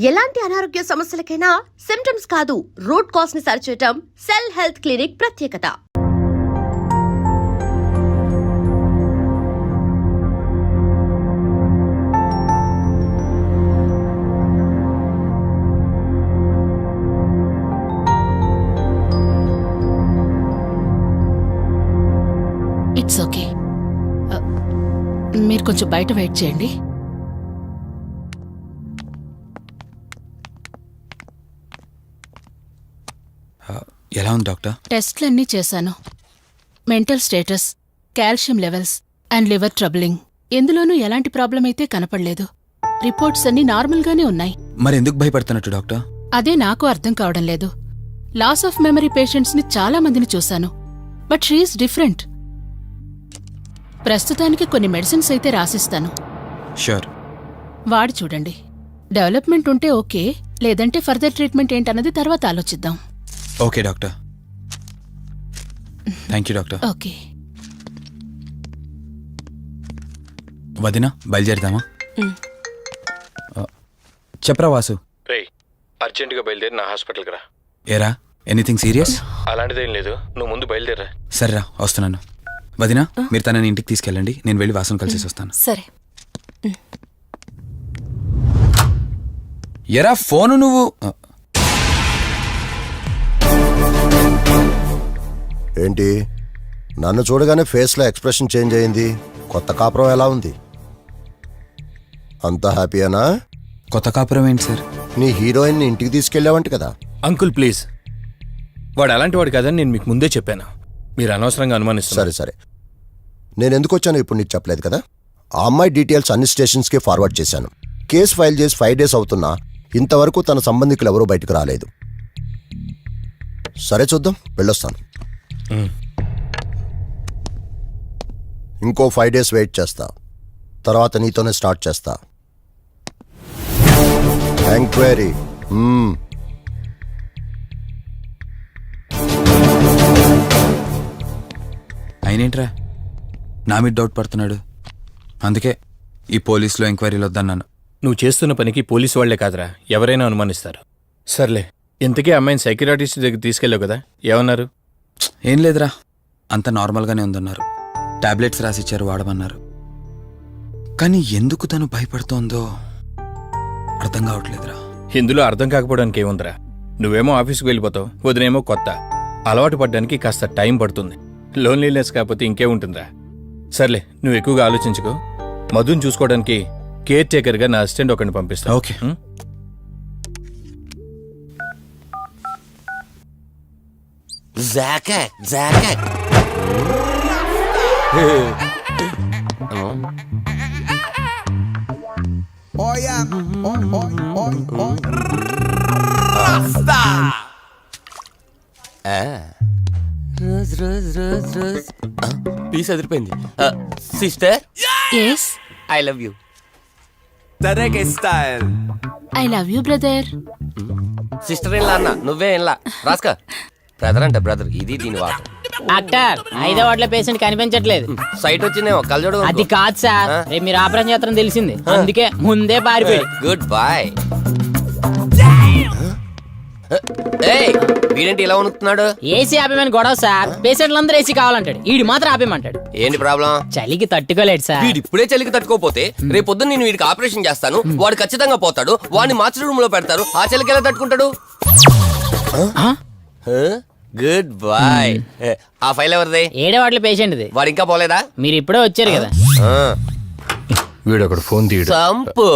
ఎలాంటి అనారోగ్య సమస్యలకైనా సిమ్టమ్స్ కాదు, రూట్ కాజ్ ని సరిచేయటం సెల్ హెల్త్ క్లినిక్ ప్రత్యేకత. It's okay. మీరు కొంచెం బయట వెయిట్ చేయండి. ఎలా ఉంది డాక్టర్? టెస్ట్లన్నీ చేశాను. Mental status, calcium levels and liver troubling, ఎందులోనూ ఎలాంటి ప్రాబ్లం అయితే కనపడలేదు. రిపోర్ట్స్ అన్నీ నార్మల్గానే ఉన్నాయి. మరి ఎందుకు భయపడుతున్నట్టు డాక్టర్? అదే నాకు అర్థం కావడం లేదు. లాస్ ఆఫ్ మెమరీ పేషెంట్స్ని చాలా మందిని చూశాను, బట్ షీఈస్ డిఫరెంట్. ప్రస్తుతానికి కొన్ని మెడిసిన్స్ అయితే రాసిస్తాను. షూర్. వాడి చూడండి. డెవలప్మెంట్ ఉంటే ఓకే, లేదంటే ఫర్దర్ ట్రీట్మెంట్ ఏంటన్నది తర్వాత ఆలోచిద్దాం. Okay doctor. Thank you doctor. Okay. వదినా బయలుదేరదామా? చెప్పరా వాసు. రేయ్, అర్జెంటుగా బయలుదేరి నా హాస్పిటల్కి రా. ఏరా, ఎనీథింగ్ సీరియస్? అలాంటిదేం లేదు, నువ్వు ముందు బయలుదేరా. సరేరా, వస్తున్నాను. వదినా, మీరు తనని ఇంటికి తీసుకెళ్ళండి, నేను వెళ్ళి వాసును కలిసేసి వస్తాను. సరే. ఎరా ఫోను నువ్వు. ఏంటి, నన్ను చూడగానే ఫేస్లో ఎక్స్ప్రెషన్ చేంజ్ అయింది? కొత్త కాపురం ఎలా ఉంది? అంతా హ్యాపీయేనా? కొత్త కాపురం ఏంటి సార్? నీ హీరోయిన్ని ఇంటికి తీసుకెళ్ళావంట కదా? అంకుల్ ప్లీజ్, వాడు అలాంటి వాడు కాదని నేను మీకు ముందే చెప్పాను. మీరు అనవసరంగా అనుమానిస్తారు. సరే సరే, నేను ఎందుకు వచ్చానో ఇప్పుడు నీకు చెప్పలేదు కదా. ఆ అమ్మాయి డీటెయిల్స్ అన్ని స్టేషన్స్కి ఫార్వర్డ్ చేశాను. కేసు ఫైల్ చేసి 5 days అవుతున్నా ఇంతవరకు తన సంబంధికులు ఎవరూ బయటకు రాలేదు. సరే చూద్దాం, వెళ్ళొస్తాను. ఇంకో 5 days వెయిట్ చేస్తా, తర్వాత నీతోనే స్టార్ట్ చేస్తా ఎంక్వైరీ. అయినేంట్రా నా మీద డౌట్ పడుతున్నాడు? అందుకే ఈ పోలీసులో ఎంక్వైరీలు వద్దన్నాను. నువ్వు చేస్తున్న పనికి పోలీసు వాళ్లే కాదురా, ఎవరైనా అనుమానిస్తారు. సర్లే, ఇంతకీ అమ్మాయిని సైకియాట్రిస్ట్ దగ్గర తీసుకెళ్ళావు కదా, ఏమన్నారు? ఏం లేదురా, అంత నార్మల్గానే ఉందన్నారు. టాబ్లెట్స్ రాసిచ్చారు, వాడమన్నారు. కానీ ఎందుకు తను భయపడుతోందో అర్థం కావట్లేదురా. ఇందులో అర్థం కాకపోవడానికి ఏముందిరా? నువ్వేమో ఆఫీస్కి వెళ్ళిపోతావు, వదినేమో కొత్త. అలవాటు పడ్డానికి కాస్త టైం పడుతుంది. లోన్లీనెస్ కాకపోతే ఇంకే ఉంటుందా? సర్లే, నువ్వు ఎక్కువగా ఆలోచించుకో. మధుని చూసుకోవడానికి కేర్ టేకర్గా నా అసిస్టెంట్ ఒకరిని పంపిస్తా. Okay. Rose rose rose rose piece అదిరిపోయింది. Sister, yes, I love you. తరేకే style. I love you brother. Sister ఏం అన్న, నువ్వే ఏం రాస్కా. బ్రదర్ అంటే బ్రదర్, ఇది దీని వాటర్. డాక్టర్, 5వ వార్డులో పేషెంట్ కనిపించట్లేదు. సైట్ వచ్చిందేమో, కళ్ళజోడు. అది కాదు సార్, రేపు మీరు ఆపరేషన్ చేస్తారని తెలిసింది, అందుకే ముందే పారిపోయి. Good boy. వీడేంటి ఇలా ఉనుకుతున్నాడు? ఏసీ ఆపేమని గొడవ సార్. పేషెంట్లందరూ ఏసీ కావాలంటాడు, ఈడి మాత్రం ఆపేమంటాడు. ఏంటి ప్రాబ్లం? చలికి తట్టుకోలేడు సార్. వీడు ఇప్పుడే చలికి తట్టుకోపోతే రేపు పొద్దున్న నేను వీడికి ఆపరేషన్ చేస్తాను, వాడు ఖచ్చితంగా పోతాడు. వాడిని మార్చి రూమ్ లో పెడతారు, ఆ చలికి ఎలా తట్టుకుంటాడు? Good boy. ఆ ఫైల్ ఎవరిది? 7వ వార్డులో పేషెంట్ది. వాడు ఇంకా పోలేదా? మీరు ఇప్పుడే వచ్చారు కదా. వీడు ఒకడు ఫోన్ తీయడు. సంపు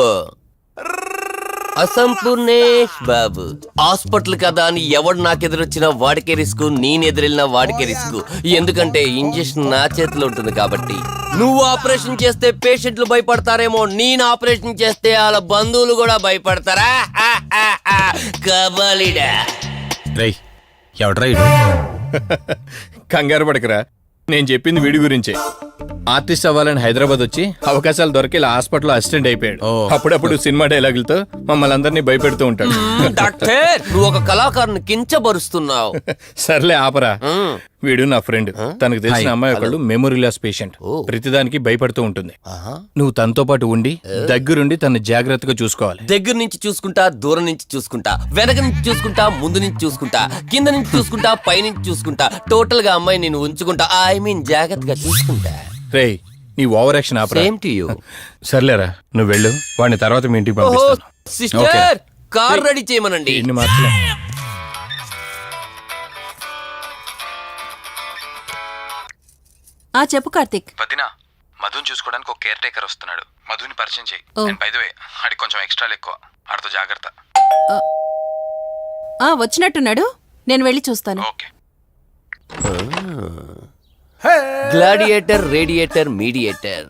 అసంపూర్ణేష్ బాబు. హాస్పిటల్ కదా అని ఎవడు నాకెదురొచ్చినా వాడికే రిస్క్, నేనెదిరెళ్ళినా వాడికే రిస్క్. ఎందుకంటే ఇంజెక్షన్ నా చేతిలో ఉంటుంది కాబట్టి. నువ్వు ఆపరేషన్ చేస్తే పేషెంట్లు భయపడతారేమో, నేను ఆపరేషన్ చేస్తే వాళ్ళ బంధువులు కూడా భయపడతారా? కబాలిడా. రేయ్, ఎవడ్రా ఇడు? కంగారు పడకరా, నేను చెప్పింది వీడి గురించే. ఆర్టిస్ట్ అవ్వాలని హైదరాబాద్ వచ్చి అవకాశాలు దొరికి ఇలా హాస్పిటల్లో అసిస్టెంట్ అయిపోయాడు. అప్పుడప్పుడు సినిమా డైలాగులతో మమ్మల్ని అందరినీ భయపెడుతూ ఉంటాడు. డాక్టర్ నువ్వు ఒక కళాకారుని కించబరుస్తున్నావు. సర్లే ఆపరా. వీడు నా ఫ్రెండ్. తనకు తెలిసిన అమ్మాయి ఒకళ్ళు మెమొరీ లాస్ పేషెంట్. ప్రతిదానికి భయపడుతూ ఉంటుంది. నువ్వు తనతో పాటు ఉండి దగ్గరుండి తను జాగ్రత్తగా చూసుకోవాలి. దగ్గర నుంచి చూసుకుంటా, దూరం నుంచి చూసుకుంటా, వెనక నుంచి చూసుకుంటా, ముందు నుంచి చూసుకుంటా, కింద నుంచి చూసుకుంటా, పై నుంచి చూసుకుంటా, టోటల్ గా అమ్మాయి నేను ఉంచుకుంటా. ఐ మీన్ జాగ్రత్తగా చూసుకుంటా. రేయ్ నీ over action opera. Same to you. సర్లేరా నువ్వు వెళ్ళు. వాడిని తర్వాత మీ ఇంటికి పంపిస్తాను. సిస్టర్ కార్ రెడీ చేయమనండి. ఇన్ని మార్చలే. చెప్పు కార్తిక్. వదినా మధుని చూసుకోవడానికి ఒక కేర్ టేకర్ వస్తున్నాడు. మధుని పరిచయం చేయి. నేను బై ది వే ఆడికి కొంచెం ఎక్స్ట్రాలు ఎక్కువ. ఆడితో జాగ్రత్త. వచ్చినట్టున్నాడు, నేను వెళ్ళి చూస్తాను. ఓకే. గ్లాడియేటర్, రేడియేటర్, మీడియేటర్,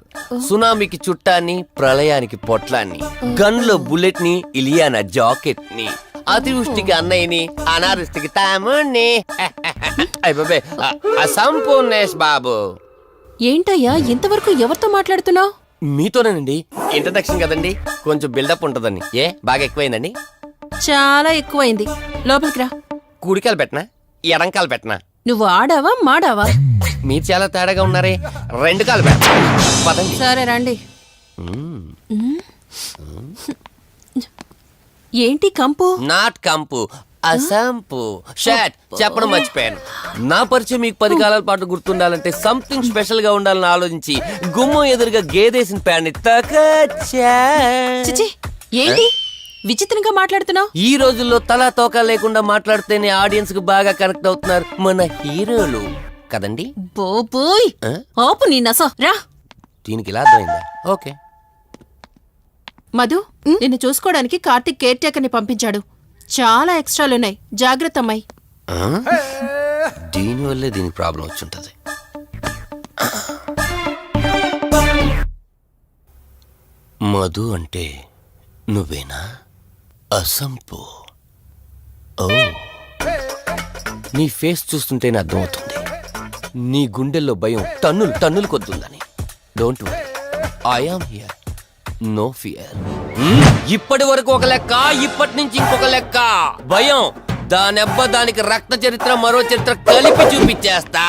సునామీకి చుట్టాన్ని, ప్రళయానికి పొట్లాన్ని, గన్లో బుల్లెట్ ని, ఇలియానా జాకెట్ ని, అతివృష్టికి అన్నయ్యని, అనావృష్టికి తమ్ముణ్ణి. అయిపోయి అసంపూర్ణేష్ బాబు. ఏంటయ్యా ఇంతవరకు ఎవరితో మాట్లాడుతున్నావు? మీతోనేనండి. ఇంట్రడక్షన్ కదండి, కొంచెం బిల్డప్ ఉంటదండి. బాగా ఎక్కువైందండి? చాలా ఎక్కువైంది. లోపలికి రా. కుడికాలు పెట్టనా, ఎడంకాలు పెట్టనా? నువ్వు ఆడావా మాడావా? మీరు చాలా తేడాగా ఉన్నారే. 2 కాలు పెట్టనా? పదండి. సరే రండి. ఏంటి కంపు? నాట్ కంపు, అసంపు. షాట్ చెప్పడం మర్చిపోయాను. నా పరిచయం మీకు 10 కాలాల పాటు గుర్తుండాలంటే సంథింగ్ స్పెషల్ గా ఉండాలని ఆలోచించి గుమ్మం ఎదురుగా గేదేసిన ప్యాన్ని తకచ్చా. చిచి, ఏంటి విచిత్రంగా మాట్లాడుతున్నావు? ఈ రోజుల్లో తలా తోక లేకుండా మాట్లాడితేనే ఆడియన్స్ కు బాగా కనెక్ట్ అవుతున్నారు మన హీరోలు కదండి. బోబోయ్, ఆపు నీ నస. రా. దీనికి ఇలా అర్థమైందా? ఓకే. మధు, నిన్ను చూసుకోవడానికి కార్తిక్ కేర్ టేకర్ని పంపించాడు. చాలా ఎక్స్ట్రాలున్నాయి, జాగ్రత్త అమ్మాయి. దీనివల్లే దీనికి ప్రాబ్లం వచ్చుంటది. మధు అంటే నువ్వేనా? అసంపు. ఓ, నీ ఫేస్ చూస్తుంటేనే అర్థమవుతుంది నీ గుండెల్లో భయం టన్నులు టన్నులు కొద్దుందని. Don't worry, I am here, no fear. ఇప్పటి వరకు ఒక లెక్క, ఇప్పటి నుంచి ఇంకొక లెక్క. భయం దానెబ్బ దానికి రక్త చరిత్ర, మరో చరిత్ర కలిపి చూపించేస్తా.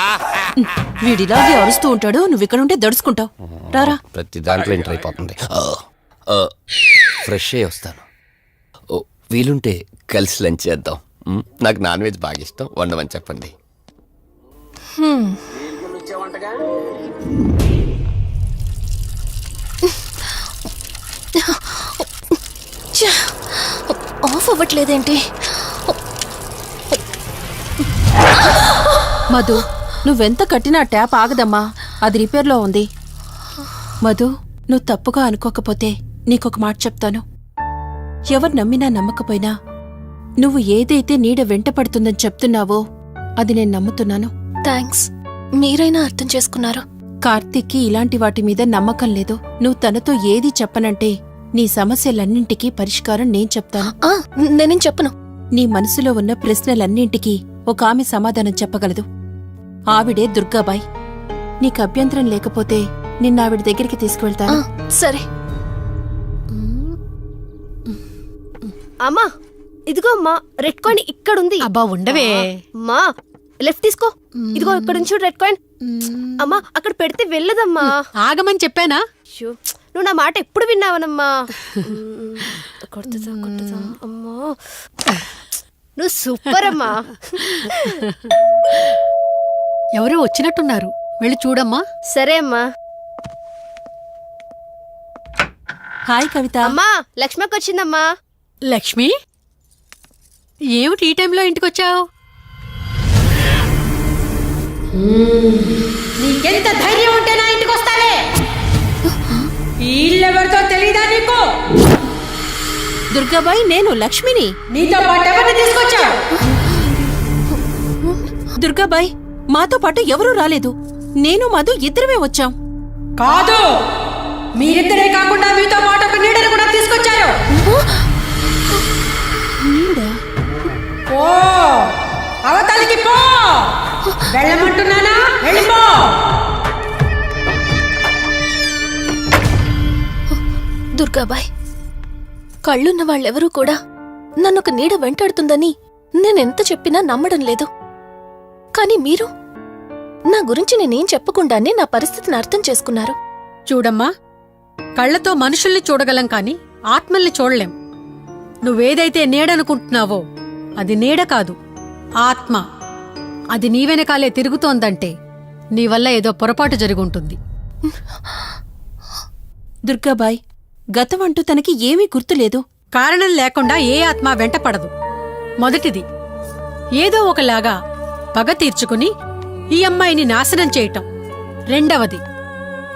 వీడిలాగే అరుస్తూ ఉంటాడు, నువ్వు ఇక్కడ ఉంటే దడుచుకుంటావు. రారా. ప్రతి దాంట్లో ఎంటర్ అయిపోతుంది. ఫ్రెష్ అయ్యి వస్తాను. వీలుంటే కలిసి లంచ్ చేద్దాం. నాకు నాన్ వెజ్ బాగా ఇష్టం, వండమని చెప్పండి. ఆఫ్ అవ్వట్లేదేంటి? మధు, నువ్వెంత కట్టినా ట్యాప్ ఆగదమ్మా. అది రిపేర్లో ఉంది. మధు, నువ్వు తప్పుగా అనుకోకపోతే నీకొక మాట చెప్తాను. ఎవరు నమ్మినా నమ్మకపోయినా నువ్వు ఏదైతే నీడ వెంట పడుతుందని చెప్తున్నావో అది నేను నమ్ముతున్నాను. థ్యాంక్స్, మీరైనా అర్థం చేసుకున్నారు. కార్తీక్కి ఇలాంటి వాటి మీద నమ్మకం లేదు. నువ్వు తనతో ఏది చెప్పనంటే నీ సమస్యలన్నింటికీ పరిష్కారం నేను చెప్తాను. నేనేం చెప్పను. నీ మనసులో ఉన్న ప్రశ్నలన్నింటికీ ఒక ఆమె సమాధానం చెప్పగలదు. ఆవిడే దుర్గాబాయ్. నీకు అభ్యంతరం లేకపోతే నిన్నావిడ దగ్గరికి తీసుకువెళ్తాను. సరే. అమ్మా, ఇదిగో అమ్మా, రెడ్ కాయిన్ ఇక్కడుంది. అబ్బా ఉండవే. అమ్మా, లెఫ్ట్ తీసుకో. ఇదిగో ఇక్కడ నుంచి రెడ్ కాయిన్. అమ్మా, అక్కడ పెడితే వెళ్ళదమ్మా. ఆగమని చెప్పానా? నువ్వు నా మాట ఎప్పుడు విన్నావనమ్మా. కొడుతుందా కొడుతుందా అమ్మా. నువ్వు సూపర్ అమ్మా. ఎవరో వచ్చినట్టున్నారు, వెళ్ళి చూడమ్మా. సరే అమ్మా. హాయ్ కవిత. అమ్మా, లక్ష్మకి వచ్చిందమ్మా. లక్ష్మి, ఏమిటి ఈ టైంలో ఇంటికొచ్చావు? నీకెంత ధైర్యం ఉంటే నా ఇంటికి వస్తానే? వీళ్ళెవరితో తెలీదా నీకు? దుర్గాబాయ్, నేను లక్ష్మిని. నీతో పాటు ఎవరిని తీసుకొచ్చావు? దుర్గాబాయ్, మాతో పాటు ఎవరూ రాలేదు. నేను మధు ఇద్దరమే వచ్చాం. కాదు, మీరిద్దరే కాకుండా మీతో పాటు ఒక నీడను కూడా తీసుకొచ్చారు. ఓ, అవతలికి పో. వెళ్ళమంటున్నానా? వెళ్ళిపో. దుర్గాబాయ్, కళ్ళున్న వాళ్ళెవరూ కూడా నన్నొక నీడ వెంటాడుతుందని నేనెంత చెప్పినా నమ్మడం లేదు. కానీ మీరు నా గురించి నేనేం చెప్పకుండానే నా పరిస్థితిని అర్థం చేసుకున్నారు. చూడమ్మా, కళ్ళతో మనుషుల్ని చూడగలం కాని ఆత్మల్ని చూడలేం. నువ్వేదైతే నీడనుకుంటున్నావో అది నీడ కాదు, ఆత్మ. అది నీ వెనకాలే తిరుగుతోందంటే నీ వల్ల ఏదో పొరపాటు జరుగుంటుంది. దుర్గాబాయ్, గతం అంటూ తనకి ఏమీ గుర్తులేదు. కారణం లేకుండా ఏ ఆత్మ వెంటపడదు. మొదటిది, ఏదో ఒకలాగా పగ తీర్చుకుని ఈ అమ్మాయిని నాశనం చేయటం. రెండవది,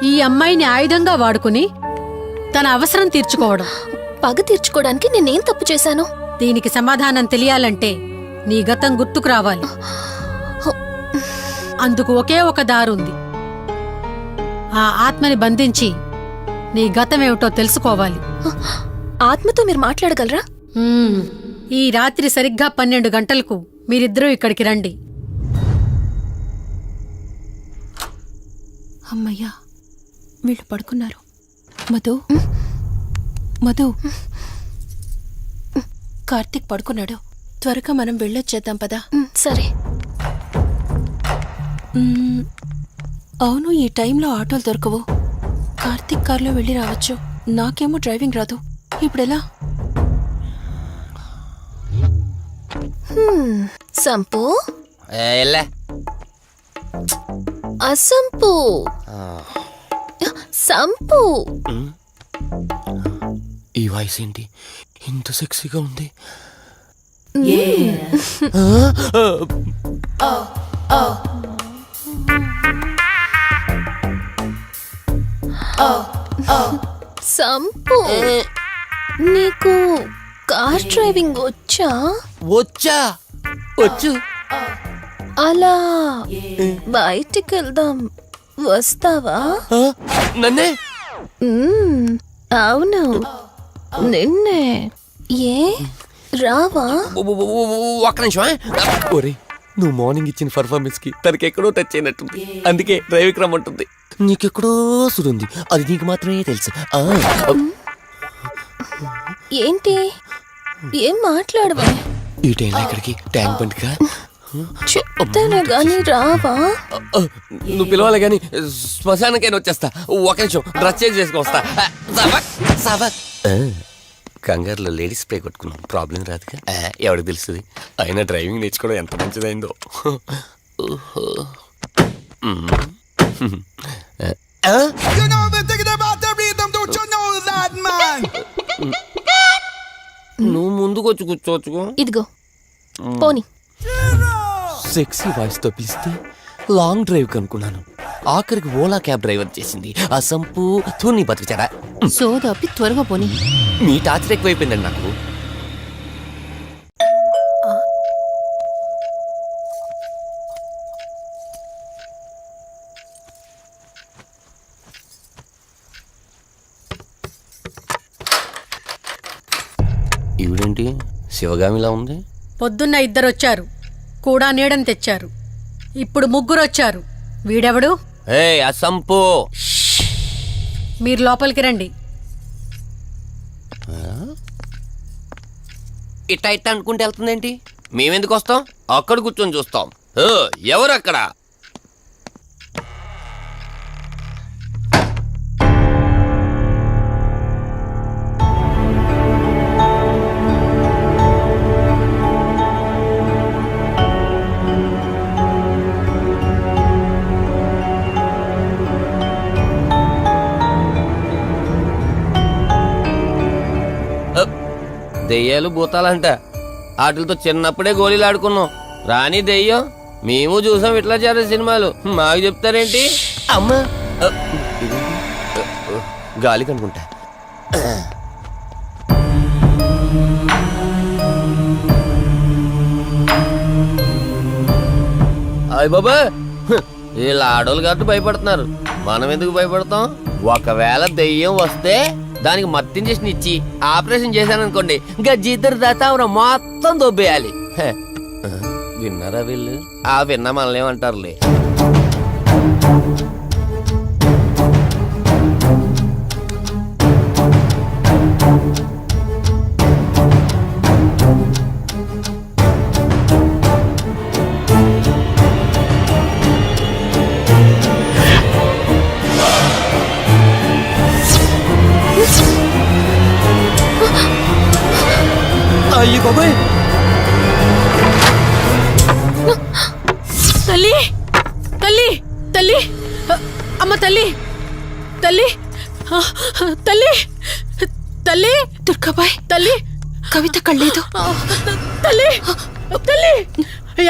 ఈ అమ్మాయిని ఆయుధంగా వాడుకుని తన అవసరం తీర్చుకోవడం. పగ తీర్చుకోవడానికి నేనేం తప్పు చేశాను? దీనికి సమాధానం తెలియాలంటే నీ గతం గుర్తుకు రావాలి. అందుకు ఒకే ఒక దారుంది. ఆ ఆత్మని బంధించి నీ గతమేమిటో తెలుసుకోవాలి. ఆత్మతో మీరు మాట్లాడగలరా? ఈ రాత్రి సరిగ్గా 12 గంటలకు మీరిద్దరూ ఇక్కడికి రండి. అమ్మయ్యా, వీళ్ళు పడుకున్నారు. మధు, మధు, కార్తీక్ పడుకున్నాడు. త్వరగా మనం వెళ్ళొచ్చేద్దాం పదా. సరే. అవును, ఈ టైంలో ఆటోలు దొరకవు. కార్తీక్ కార్లో వెళ్ళి రావచ్చు. నాకేమో డ్రైవింగ్ రాదు. ఇప్పుడెలా? సంపు, ఎల్లే అసంపు, సంపు. ఈ వాయిస్ ఏంటి ఇంత సెక్సీగా ఉంది? సంపు, నీకు కార్ డ్రైవింగ్ వచ్చా? వచ్చా? వచ్చు. అలా బయటికి వెళ్దాం, వస్తావా? నన్నే? అవును, నిన్నే. ఏ రావా? ఒక్క నిమిషం. ఒరే, నువ్వు మార్నింగ్ ఇచ్చిన పర్ఫార్మెన్స్ కి తనకి ఎక్కడో టచ్ అయినట్టుంది. అందుకే డ్రైవింగ్ రమ్మంటుంది. నీకెక్కడో సురుంది, అది నీకు మాత్రమే తెలుసు. ఏంటి? ఏం మాట్లాడవా? ఈ టైంలో ఇక్కడికి ట్యాంక్ బండ్కా? చెప్తాను గాని రావా? నువ్వు పిలవాలి గాని శ్మశానకైనా వచ్చేస్తా. ఒక నిమిషం డ్రెస్ చేంజ్ చేసుకుని వస్తా. కంగారులో లేడీస్ స్ప్రే కొట్టుకున్నాం, ప్రాబ్లం రాదుగా. ఎవరికి తెలుస్తుంది? అయినా డ్రైవింగ్ నేర్చుకోవడం ఎంత మంచిదైందో. నువ్వు ముందుకొచ్చి కూర్చోవచ్చు. ఇదిగో పోనీ. సెక్సీ వాయిస్ తో పిలిస్తే లాంగ్ డ్రైవ్ కనుక్కున్నాను. ఆఖరికి ఓలా క్యాబ్ డ్రైవర్ చేసింది ఆ సంపు. తూని బతికిచారా? సోదాపి త్వరగా పోనీ. మీ టార్చర్ ఎక్కువైపోయిందండి నాకు. ఈవిడేంటి శివగామిలా ఉంది? పొద్దున్న 2 వచ్చారు, కూడా నీడని తెచ్చారు. ఇప్పుడు 3 వచ్చారు. వీడెవడు? అసంపు. మీరు లోపలికి రండి. ఇట్ట ఇట్ట అనుకుంటే వెళ్తుందేంటి? మేమెందుకు వస్తాం? అక్కడ కూర్చొని చూస్తాం. ఎవరు అక్కడ? దెయ్యాలు భూతాలంట. వాటితో చిన్నప్పుడే గోళీలు ఆడుకున్నాం. రాని దెయ్యం మేము చూసాం ఇట్లా చేరే సినిమాలు. మాకు చెప్తారేంటి? అమ్మా, గాలి కనుకుంటా. అయ్య బాబా, వీళ్ళు ఆడోళ్ళు కాబట్టి భయపడుతున్నారు. మనం ఎందుకు భయపడతాం? ఒకవేళ దెయ్యం వస్తే దానికి మత్తు ఇంజెక్షన్ ఇచ్చి ఆపరేషన్ చేశాననుకోండి, ఇంకా జీతరు దాతావరం మొత్తం దొబ్బేయాలి. విన్నారా వీళ్ళు? విన్నా మనల్ని ఏమంటారులే. బాబోయ్ తల్లి తల్లి తల్లి అమ్మ తల్లి తల్లి తల్లి తల్లి దుర్గాబాయ్ తల్లి కవిత కళ్ళేదు. తల్లి తల్లి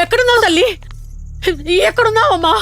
ఎక్కడున్నావు తల్లి ఎక్కడున్నావమ్మా?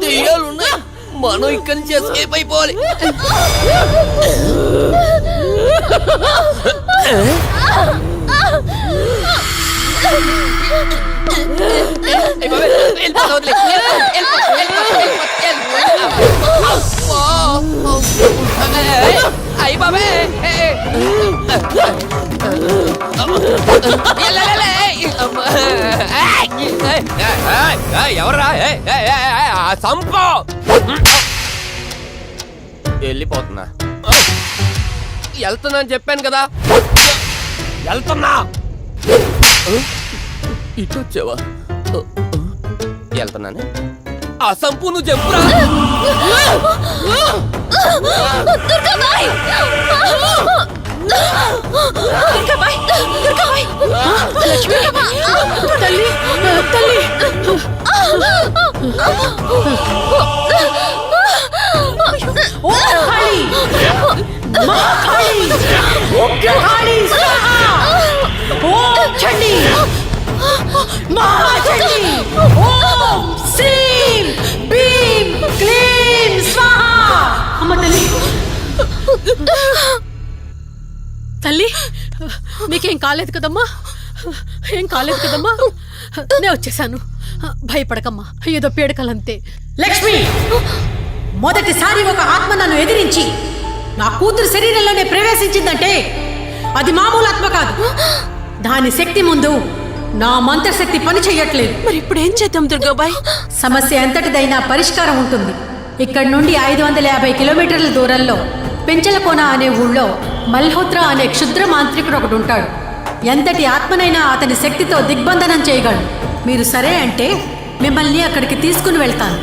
దెయ్యాలున్నాయి, మనం ఇక్కడి నుంచి ఎస్కేప్ అయిపోవాలి. అయ్యి బాబే ఎవరా సంపో వెళ్ళిపోతున్నా. వెళ్తున్నా అని చెప్పాను కదా, వెళ్తున్నా. ఇటు వచ్చావా? వెళ్తున్నాను. ఆ సంపు నువ్వు చెప్పురా. తల్లి తల్లి తల్లి మీకేం కాలేదు కదమ్మా? ఏం కాలేదు కదమ్మా? నేను వచ్చేసాను, భయపడకమ్మా. ఏదో పీడకలంతే. లక్ష్మి, మొదటిసారి ఒక ఆత్మ నన్ను ఎదిరించి నా కూతురు శరీరంలోనే ప్రవేశించిందంటే అది మామూలు ఆత్మ కాదు. దాని శక్తి ముందు నా మంత్రశక్తి పని చెయ్యట్లేదు. మరి ఇప్పుడు ఏం చేద్దాం దుర్గాబాయ్? సమస్య ఎంతటిదైనా పరిష్కారం ఉంటుంది. ఇక్కడి నుండి 550 కిలోమీటర్ల దూరంలో పెంచలకోన అనే ఊళ్ళో మల్హోత్రా అనే క్షుద్ర మాంత్రికుడు ఒకడు ఉంటాడు. ఎంతటి ఆత్మనైనా అతని శక్తితో దిగ్బంధనం చేయగలడు. మీరు సరే అంటే మిమ్మల్ని అక్కడికి తీసుకుని వెళ్తాను.